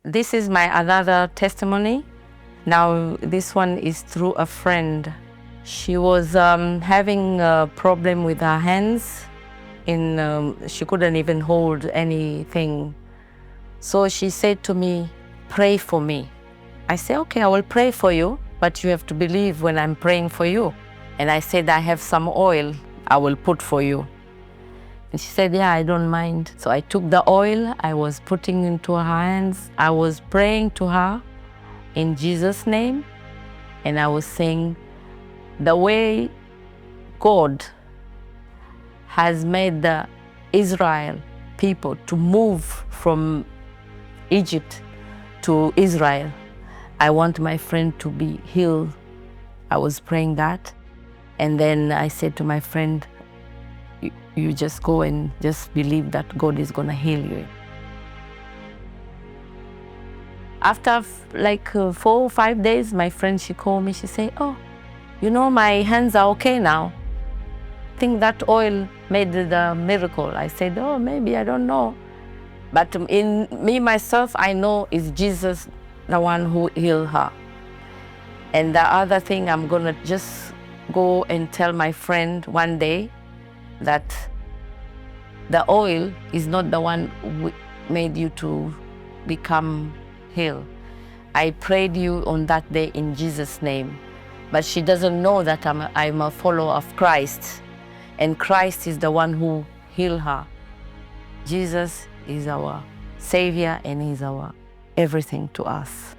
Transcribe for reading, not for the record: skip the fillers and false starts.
This is my another testimony. Now, this one is through a friend. She was having a problem with her hands. She couldn't even hold anything. So she said to me, "Pray for me." I said, "Okay, I will pray for you, but you have to believe when I'm praying for you." And I said, "I have some oil I will put for you." And she said, "Yeah, I don't mind." So I took the oil, I was putting into her hands. I was praying to her in Jesus' name. And I was saying, the way God has made the Israel people to move from Egypt to Israel, I want my friend to be healed. I was praying that. And then I said to my friend, you just go and just believe that God is gonna heal you. After like 4 or 5 days, my friend, she called me, she said, "Oh, you know, my hands are okay now. I think that oil made the miracle." I said, "Oh, maybe, I don't know." But in me, myself, I know it's Jesus, the one who healed her. And the other thing, I'm gonna just go and tell my friend one day that the oil is not the one who made you to become healed. I prayed you on that day in Jesus' name. But she doesn't know that I'm a follower of Christ. And Christ is the one who healed her. Jesus is our Savior and He's our everything to us.